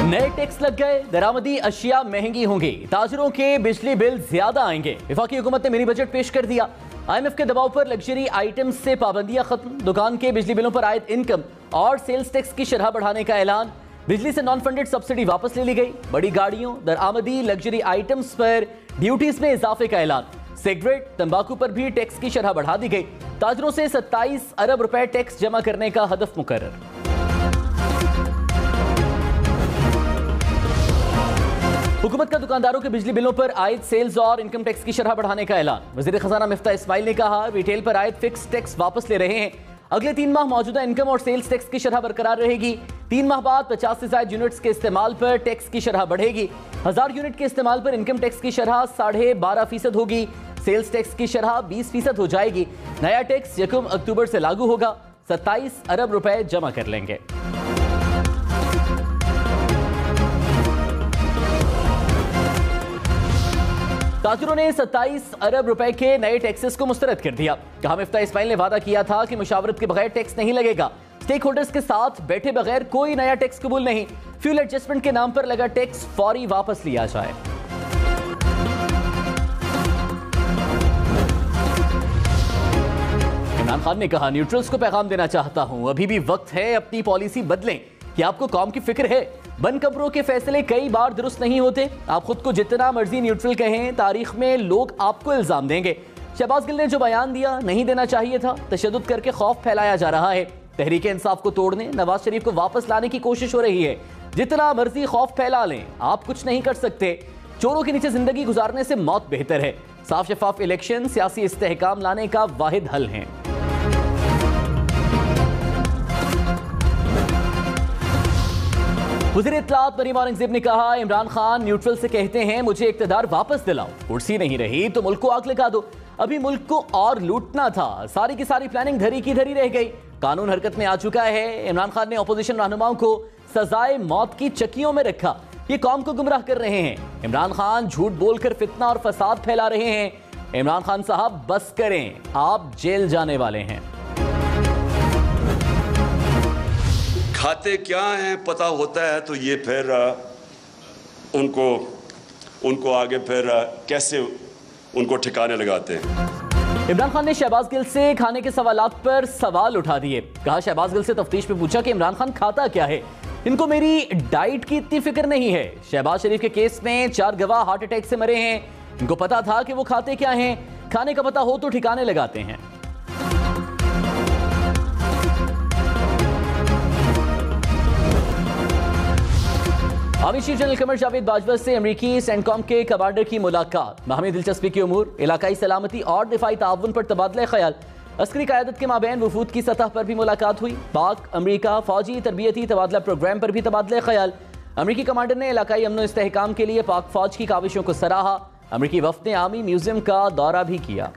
नए टैक्स लग गए, दरामदी अशिया महंगी होंगी, ताजरों के बिजली बिल ज्यादा आएंगे। वफाकी हुकूमत ने मिनी बजट पेश कर दिया। IMF के दबाव पर लग्जरी आइटम्स से पाबंदियां खत्म, दुकान के बिजली बिलों पर आयद इनकम और सेल्स टैक्स की शरह बढ़ाने का ऐलान। बिजली से नॉन फंडेड सब्सिडी वापस ले ली गई। बड़ी गाड़ियों, दरामदी लग्जरी आइटम्स पर ड्यूटीज में इजाफे का ऐलान। सिगरेट, तंबाकू पर भी टैक्स की शरह बढ़ा दी गई। ताजरों से 27 अरब रुपए टैक्स जमा करने का हदफ मुकर्रर। हुकूमत का दुकानदारों के बिजली बिलों पर आयद सेल्स और इनकम टैक्स की शरह बढ़ाने का ऐलान। वज़ीर खजाना मिफ्ता इस्माइल ने कहा, रिटेल पर आयद फिक्स टैक्स वापस ले रहे हैं। अगले 3 माह मौजूदा इनकम और सेल्स टैक्स की शरह बरकरार रहेगी। 3 माह बाद 50 से ज्यादा यूनिट्स के इस्तेमाल पर टैक्स की शरह बढ़ेगी। 1000 यूनिट के इस्तेमाल पर इनकम टैक्स की शरह 12.5% होगी। सेल्स टैक्स की शरह 20% हो जाएगी। नया टैक्स 1 अक्टूबर से लागू होगा। 27 अरब रुपए जमा कर लेंगे। ताजरों ने 27 अरब रुपए के नए टैक्सेस को मुस्तरद कर दिया। कहा, मिफ्ता इस्माइल ने वादा किया था कि मुशावरत के बगैर टैक्स नहीं लगेगा। स्टेक होल्डर्स के साथ बैठे बगैर कोई नया टैक्स कबूल नहीं। फ्यूल एडजस्टमेंट के नाम पर लगा टैक्स फौरी वापस लिया जाए। इमरान खान ने कहा, न्यूट्रल्स को पैगाम देना चाहता हूं, अभी भी वक्त है अपनी पॉलिसी बदलें। कि आपको कौम की फिक्र है। बंद कब्रों के फैसले कई बार दुरुस्त नहीं होते। आप खुद को जितना मर्जी न्यूट्रल कहें, तारीख में लोग आपको इल्जाम देंगे। शहबाज गिल ने जो बयान दिया, नहीं देना चाहिए था। तशद्दुद करके खौफ फैलाया जा रहा है। तहरीक इंसाफ को तोड़ने, नवाज शरीफ को वापस लाने की कोशिश हो रही है। जितना मर्जी खौफ फैला लें, आप कुछ नहीं कर सकते। चोरों के नीचे जिंदगी गुजारने से मौत बेहतर है। साफ शफाफ इलेक्शन सियासी इस्तेहकाम लाने का वाहिद हल है। वज़ीर इत्तलात मरीम औरंगज़ेब ने कहा, इमरान खान न्यूट्रल से कहते हैं मुझे इक़्तिदार वापस दिलाओ, कुर्सी नहीं रही तो मुल्क को आग लगा दो। अभी मुल्क को और लूटना था। सारी की सारी प्लानिंग धरी की धरी रह गई। कानून हरकत में आ चुका है। इमरान खान ने अपोजिशन रहनुमाओं को सजाए मौत की चक्कियों में रखा। ये कौम को गुमराह कर रहे हैं। इमरान खान झूठ बोलकर फितना और फसाद फैला रहे हैं। इमरान खान साहब बस करें, आप जेल जाने वाले हैं। खाते क्या हैं पता होता है तो ये फिर उनको आगे फिर कैसे उनको ठिकाने लगाते हैं। इमरान खान ने शहबाज गिल से खाने के सवालात पर सवाल उठा दिए। कहा, शहबाज गिल से तफ्तीश में पूछा कि इमरान खान खाता क्या है। इनको मेरी डाइट की इतनी फिक्र नहीं है। शहबाज शरीफ के केस में 4 गवाह हार्ट अटैक से मरे हैं। इनको पता था कि वो खाते क्या हैं। खाने का पता हो तो ठिकाने लगाते हैं। Army chief general Qamar Javed Bajwa से अमरीकी सेंटकॉम के कमांडर की मुलाकात। बाहमी दिलचस्पी के उमूर, इलाकाई सलामती और दिफाई ताउन पर तबादला ख्याल। अस्करी क़यादत के माबैन वफूद की सतह पर भी मुलाकात हुई। पाक अमरीका फौजी तरबियती तबादला प्रोग्राम पर भी तबादला ख्याल। अमरीकी कमांडर ने इलाकाई अमन इस्तेहकाम के लिए पाक फौज की काविशों को सराहा। अमरीकी वफ्द ने आर्मी म्यूजियम का दौरा भी किया।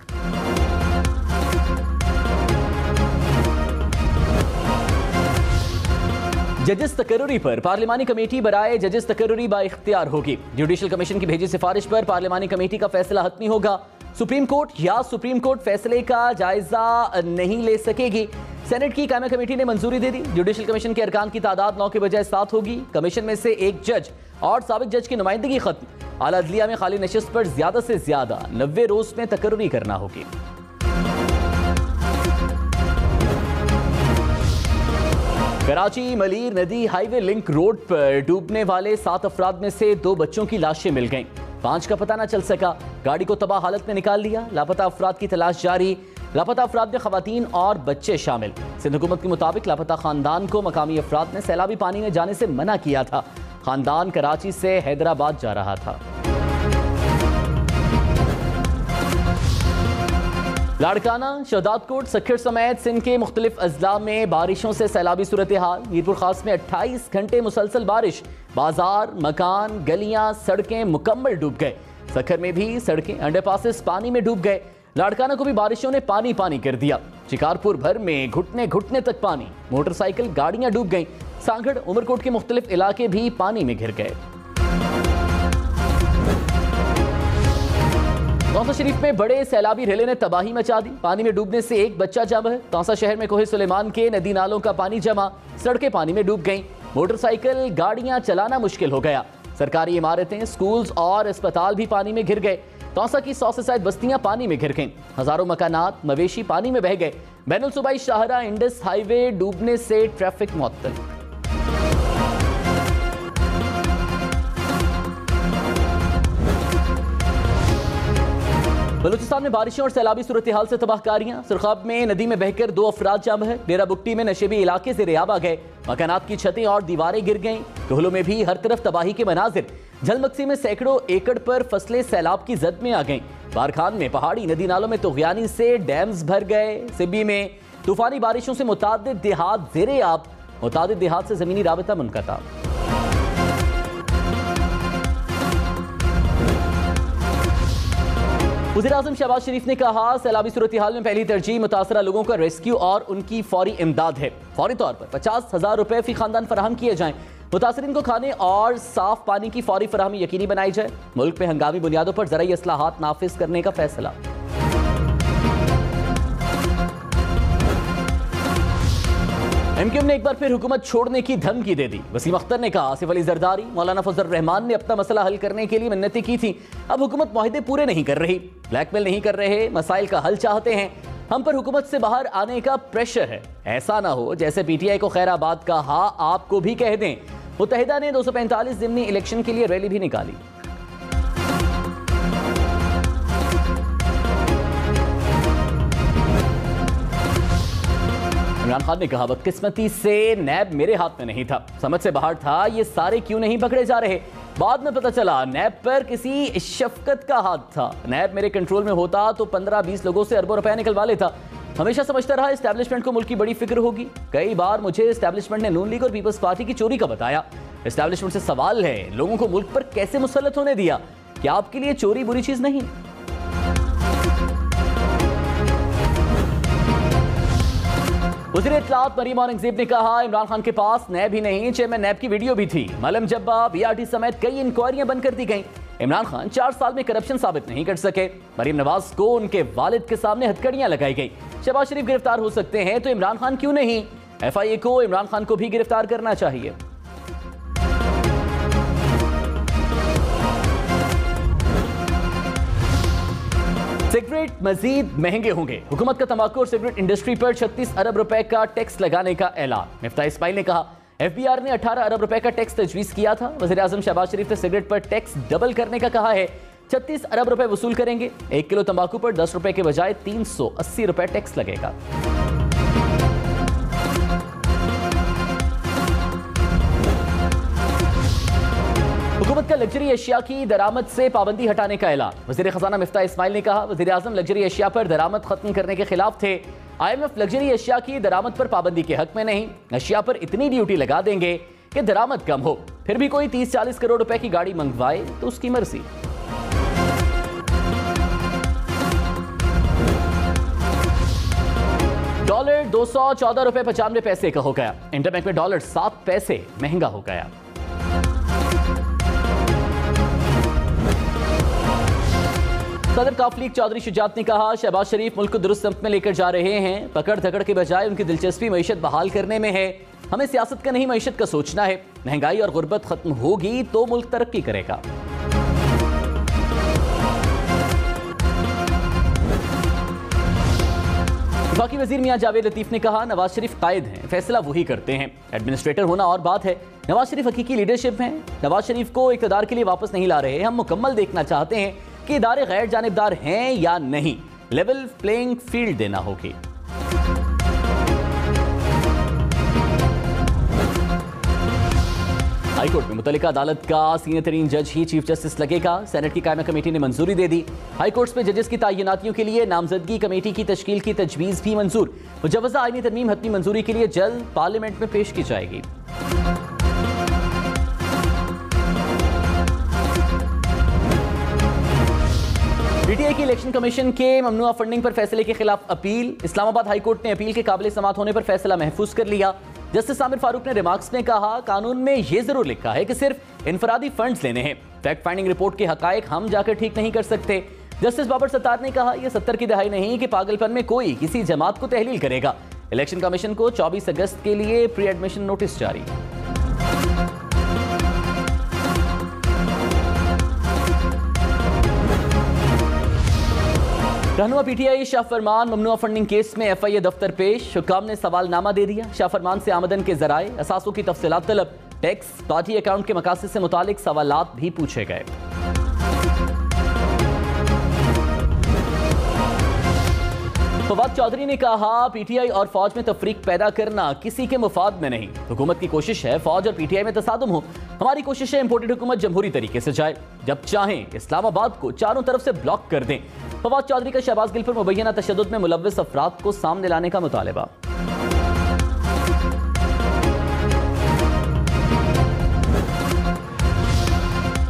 जजेस तकर्रुरी पर पार्लिमानी कमेटी बराए जजेस तकर्रुरी बाइख्तियार होगी। जुडिशल कमीशन की भेजी सिफारिश पर पार्लिमानी कमेटी का फैसला हतमी होगा। सुप्रीम कोर्ट फैसले का जायजा नहीं ले सकेगी। सेनेट की कायमा कमेटी ने मंजूरी दे दी। जुडिशल कमीशन के अरकान की तादाद 9 के बजाय 7 होगी। कमीशन में से 1 जज और साबिक जज की नुमाइंदगी खत्म। आला अदलिया में खाली नशिस्त पर ज्यादा से ज्यादा 90 रोज में तकर्रुरी करना होगी। कराची मलीर नदी हाईवे लिंक रोड पर डूबने वाले 7 अफराद में से 2 बच्चों की लाशें मिल गईं। 5 का पता न चल सका। गाड़ी को तबाह हालत में निकाल लिया। लापता अफराद की तलाश जारी। लापता अफराद में खवातीन और बच्चे शामिल। सिंध हुकूमत के मुताबिक लापता खानदान को मकामी अफराद ने सैलाबी पानी में जाने से मना किया था। खानदान कराची से हैदराबाद जा रहा था। लाड़काना, शहदादकोट, सखर समेत सिंध के मुख्तलिफ अजला में बारिशों से सैलाबी सूरत हाल। मीरपुर खास में 28 घंटे मुसलसल बारिश। बाजार, मकान, गलियां, सड़कें मुकम्मल डूब गए। सखर में भी सड़कें, अंडरपासेस पानी में डूब गए। लाड़काना को भी बारिशों ने पानी पानी कर दिया। शिकारपुर भर में घुटने घुटने तक पानी। मोटरसाइकिल, गाड़ियां डूब गईं। सांगड़, उमरकोट के मुख्तलिफ इलाके भी पानी में घिर गए। तौसा शरीफ में बड़े सैलाबी रेले ने तबाही मचा दी। पानी में डूबने से 1 बच्चा जमा है। तौसा शहर में कोहे सुलेमान के नदी नालों का पानी जमा, सड़कें पानी में डूब गईं। मोटरसाइकिल गाड़ियां चलाना मुश्किल हो गया। सरकारी इमारतें, स्कूल्स और अस्पताल भी पानी में घिर गए। तौसा की 100 से ज्यादा बस्तियां पानी में घिर गईं। हजारों मकानात, मवेशी पानी में बह गए। बैनुल सूबाई शाहरा इंडस हाईवे डूबने से ट्रैफिक मुअत्तल। बलूचिस्तान में बारिशों और सैलाबी सूरत हाल से तबाहकारियां। सुरखाब में नदी में बहकर 2 अफराद जाम है। डेरा बुगटी में नशेबी इलाके से रेयाब आ गए। मकानात की छतें और दीवारें गिर गईं। कोहलों में भी हर तरफ तबाही के मनाजिर। झलमक्सी में सैकड़ों एकड़ पर फसलें सैलाब की जद में आ गईं। बारखान में पहाड़ी नदी नालों में तुग़यानी से डैम्स भर गए। सिब्बी में तूफानी बारिशों से मुतादिद देहात ज़ेरे आब। मुतादिद देहात से ज़मीनी राबिता मुनक़ता। वज़ीर-ए-आज़म शहबाज शरीफ ने कहा, सैलाबी सूरत हाल में पहली तरजीह मुतासरा लोगों का रेस्क्यू और उनकी फौरी इमदाद है। फौरी तौर पर 50,000 रुपए फी खानदान फराहम किए जाएं। मुतासरीन को खाने और साफ पानी की फौरी फराहमी यकीनी बनाई जाए। मुल्क में हंगामी बुनियादों पर ज़राई इस्लाहात नाफिज करने का फैसला। एमक्यूएम ने एक बार फिर हुकूमत छोड़ने की धमकी दे दी। वसीम अख्तर ने कहा, आसिफ अली जरदारी, मौलाना फजल रहमान ने अपना मसला हल करने के लिए मिन्नतें की थी, अब हुकूमत मुआहदे पूरे नहीं कर रही, ब्लैकमेल नहीं कर रहे, मसाइल का हल चाहते हैं। हम पर हुकूमत से बाहर आने का प्रेशर है। ऐसा ना हो जैसे पीटीआई को खैराबाद का हाँ आपको भी कह दें। मुत्तहिदा ने 245 ज़िमनी इलेक्शन के लिए रैली भी निकाली। इमरान खान ने कहा, बदकिस्मती से नैब मेरे हाथ में नहीं था, समझ से बाहर था, ये सारे क्यों नहीं पकड़े जा रहे। बाद में पता चला नैब पर किसी शफकत का हाथ था। नैब मेरे कंट्रोल में होता तो 15-20 लोगों से अरबों रुपए निकलवा लेता। हमेशा समझता रहा एस्टैब्लिशमेंट को मुल्क की बड़ी फिक्र होगी। कई बार मुझे एस्टैब्लिशमेंट ने नून लीग और पीपल्स पार्टी की चोरी का बताया। एस्टैब्लिशमेंट से सवाल है, लोगों को मुल्क पर कैसे मुसल्लत होने दिया? क्या आपके लिए चोरी बुरी चीज नहीं? वज़ीर इत्तलात मरीम औरंगज़ेब ने कहा, इमरान खान के पास नैब ही नहीं, चेयरमैन नैब की वीडियो भी थी। मलम जब्बा, बीआरटी समेत कई इंक्वायरियां बंद कर दी गईं। इमरान खान 4 साल में करप्शन साबित नहीं कर सके। मरीम नवाज को उनके वालिद के सामने हथकड़ियां लगाई गई। शहबाज शरीफ गिरफ्तार हो सकते हैं तो इमरान खान क्यों नहीं? FIA को इमरान खान को भी गिरफ्तार करना चाहिए। सिगरेट मजीद महंगे होंगे। हुकूमत का तंबाकू और सिगरेट इंडस्ट्री पर 36 अरब रुपए का टैक्स लगाने का ऐलान। मिफ्ता इस्माइल ने कहा, FBR ने 18 अरब रुपए का टैक्स तजवीज़ किया था। वज़ीर-ए-आज़म शहबाज शरीफ ने सिगरेट पर टैक्स डबल करने का कहा है। 36 अरब रुपए वसूल करेंगे। 1 किलो तंबाकू पर 10 रुपए के बजाय 380 रुपए टैक्स लगेगा। हुकूमत का लग्जरी अशिया की दरामद से पाबंदी हटाने का ऐलान। वज़ीर खजाना मिफ्ता इस्माइल ने कहा, वज़ीर-ए-आज़म लग्जरी अशिया पर दरामद खत्म करने के खिलाफ थे। IMF लग्जरी अशिया की दरामद पर पाबंदी के हक में नहीं। अशिया पर इतनी ड्यूटी लगा देंगे कि दरामद कम हो। फिर भी कोई 30-40 करोड़ रुपए की गाड़ी मंगवाए तो उसकी मर्जी। डॉलर 214 रुपए 95 पैसे का हो गया। इंटरबैंक में डॉलर 7 पैसे महंगा हो गया। सदर काफ लीग चौधरी शुजात ने कहा, शहबाज शरीफ मुल्क को दुरुस्त समत में लेकर जा रहे हैं। पकड़ धकड़ के बजाय उनकी दिलचस्पी मईशत बहाल करने में है। हमें सियासत का नहीं मईशत का सोचना है। महंगाई और गुर्बत खत्म होगी तो मुल्क तरक्की करेगा। वफाकी वजीर मियां जावेद लतीफ ने कहा, नवाज शरीफ कायद हैं, फैसला वही करते हैं। एडमिनिस्ट्रेटर होना और बात है, नवाज शरीफ हकीकी लीडरशिप हैं। नवाज शरीफ को इक़्तिदार के लिए वापस नहीं ला रहे। हम मुकम्मल देखना चाहते हैं कि इदारे गैर जानिबदार हैं या नहीं। लेवल प्लेइंग फील्ड देना होगी। हाईकोर्ट में मुतल्लिका अदालत का सीनियर तरीन जज ही चीफ जस्टिस लगेगा। सेनेट की कायमा कमेटी ने मंजूरी दे दी। हाईकोर्ट में जजेस की तैनातियों के लिए नामजदगी कमेटी की तश्कील की तजवीज़ भी मंजूर। मुजव्वज़ा आईनी तरमीम हतमी मंजूरी के लिए जल्द पार्लियामेंट में पेश की जाएगी। पीटीआई की इलेक्शन कमीशन के ममनुआ फंडिंग पर फैसले के खिलाफ अपील। इस्लामाबाद हाईकोर्ट ने अपील के काबिल समाअत होने पर फैसला महफूज कर लिया। जस्टिस आमिर फारूक ने रिमार्क्स में कहा, कानून में यह जरूर लिखा है कि सिर्फ इनफरादी फंड्स लेने हैं। फैक्ट फाइंडिंग रिपोर्ट के हकायक हम जाकर ठीक नहीं कर सकते। जस्टिस बाबर सत्तार ने कहा, यह 70 की दहाई नहीं कि पागलपन में कोई किसी जमात को तहलील करेगा। इलेक्शन कमीशन को 24 अगस्त के लिए प्री एडमिशन नोटिस जारी। रहनुमा पीटीआई शाह फरमान ममनुआ फंडिंग केस में एफआईए दफ्तर पेश। हुक्काम ने सवालनामा दे दिया। शाह फरमान से आमदन के जराए, असासों की तफसीलात तलब, टैक्स, पार्टी अकाउंट के मकासद से मुतालिक सवालात भी पूछे गए। फवाद चौधरी ने कहा, पीटीआई और फौज में तफरीक पैदा करना किसी के मुफाद में नहीं। हुकूमत की कोशिश है फौज और पीटीआई में तसादुम हो। हमारी कोशिश है इंपोर्टेड हुकूमत जमहूरी तरीके से जाए, जब चाहें इस्लामाबाद को चारों तरफ से ब्लॉक कर दें। फवाद चौधरी का शहबाज गिल पर मुबैना तशद्दुद में मुलव्विस अफराद को सामने लाने का मुतालबा।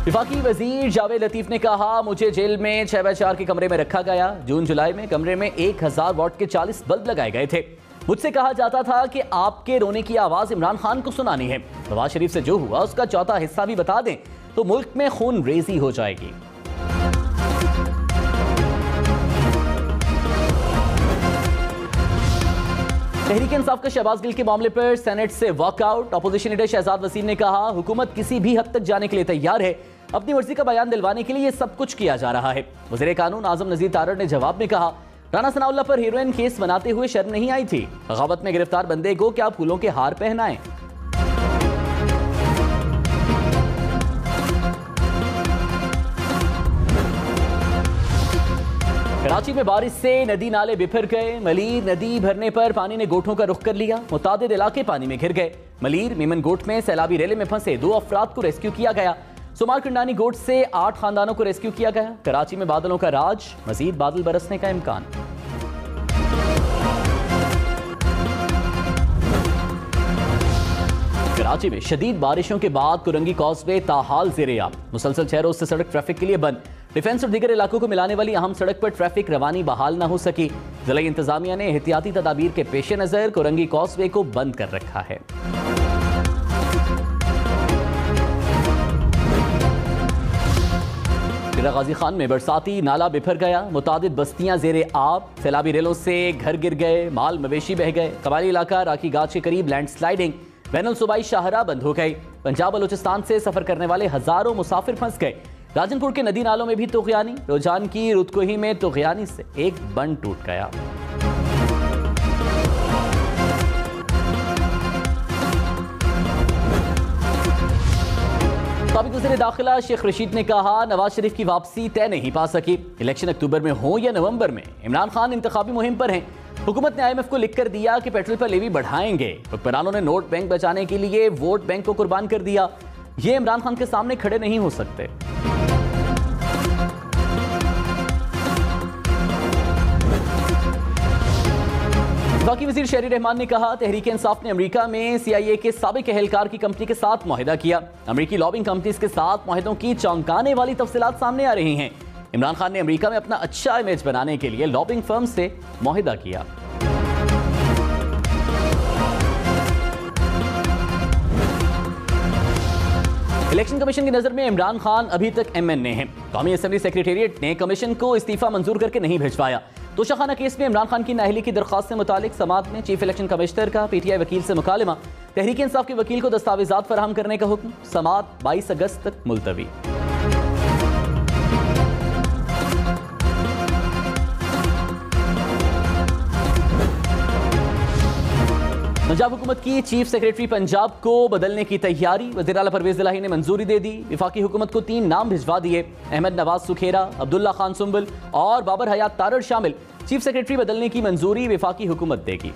विफाकी वजीर जावेद लतीफ ने कहा, मुझे जेल में 6x4 के कमरे में रखा गया। जून जुलाई में कमरे में 1000 वाट के 40 बल्ब लगाए गए थे। मुझसे कहा जाता था कि आपके रोने की आवाज इमरान खान को सुनानी है। नवाज शरीफ से जो हुआ उसका चौथा हिस्सा भी बता दें तो मुल्क में खून रेजी हो जाएगी। तहरीक इंसाफ का शहबाज गिल के मामले पर सेनेट से walkout. Opposition leader Shahzad Waseem ने कहा, हुकूमत किसी भी हद तक जाने के लिए तैयार है। अपनी मर्जी का बयान दिलवाने के लिए सब कुछ किया जा रहा है। वज़ीर कानून आजम नज़ीर तारड़ ने जवाब में कहा, राना सनाउल्लाह पर हीरोइन केस बनाते हुए शर्म नहीं आई थी। बगावत में गिरफ्तार बंदे को क्या फूलों के हार पहनाएं। कराची में बारिश से नदी नाले बिफर गए। मलीर नदी भरने पर पानी ने गोठों का रुख कर लिया। मुतादिद इलाके पानी में घिर गए। मलीर मीमन गोट में सैलाबी रेले में फंसे 2 अफराद को रेस्क्यू किया गया। सुमार किंडानी गोट से 8 खानदानों को रेस्क्यू किया गया। कराची में बादलों का राज, मजीद बादल बरसने का इम्कान। कराची में शदीद बारिशों के बाद कुरंगी कॉजवे ताहाल ज़ेरे-आब। मुसलसल 6 रोज से सड़क ट्रैफिक के लिए बंद। डिफेंस और दीगर इलाकों को मिलाने वाली अहम सड़क पर ट्रैफिक रवानी बहाल न हो सकी। जिला इंतजामिया ने एहतियाती तदाबीर के पेश नजर कुरंगी कॉजवे को बंद कर रखा है। गाजी खान में बरसाती नाला बिफर गया। मुतादिद बस्तियां जेरे आब। सैलाबी रेलों से घर गिर गए, माल मवेशी बह गए। कबाली इलाका राखी गाज के करीब लैंडस्लाइडिंग। बैनुल सूबाई शाहराह बंद हो गई। पंजाब बलोचिस्तान से सफर करने वाले हजारों मुसाफिर फंस गए। राजनपुर के नदी नालों में भी तुगयानी। रुझान की रुतकोही में तुगयानी से एक बंद टूट गया। साबिक वज़ीर दाखिला शेख रशीद ने कहा, नवाज शरीफ की वापसी तय नहीं पा सकी। इलेक्शन अक्टूबर में हो या नवंबर में, इमरान खान इंतखाबी मुहिम पर हैं। हुकूमत ने IMF को लिखकर दिया कि पेट्रोल पर लेवी बढ़ाएंगे। हुक्मरानों ने नोट बैंक बचाने के लिए वोट बैंक को कुर्बान कर दिया। ये इमरान खान के सामने खड़े नहीं हो सकते। वफाकी वज़ीर शहरी रहमान ने कहा, तहरीक इंसाफ ने अमेरिका में CIA के साबिक एहलकार की कंपनी के साथ मुआहिदा किया। अमेरिकी लॉबिंग कंपनीज के साथ मुआहिदों की चौंकाने वाली तफसीलात सामने आ रही हैं। इमरान खान ने अमेरिका में अपना अच्छा इमेज बनाने के लिए लॉबिंग फर्म से मुआहिदा किया। इलेक्शन कमीशन की नजर में इमरान खान अभी तक MNA हैं। कौमी असेंबली सेक्रेटेरिएट ने कमीशन को इस्तीफा मंजूर करके नहीं भिजवाया। तोशाखाना केस में इमरान खान की नाअहली की दरख्वास्त से मुतालिक समाअत में चीफ इलेक्शन कमिश्नर का PTI वकील से मुकालमा। तहरीक इंसाफ के वकील को दस्तावेजात फराहम करने का हुक्म। समाअत 22 अगस्त तक मुलतवी। पंजाब हुकूमत की चीफ सेक्रेटरी पंजाब को बदलने की तैयारी। वज़ीर आला परवेज़ इलाही ने मंजूरी दे दी। विफाकी हुकूमत को 3 नाम भिजवा दिए। अहमद नवाज सुखेरा, अब्दुल्ला खान सुंबल और बाबर हयात तारड़ शामिल। चीफ सेक्रेटरी बदलने की मंजूरी विफाकी हुकूमत देगी।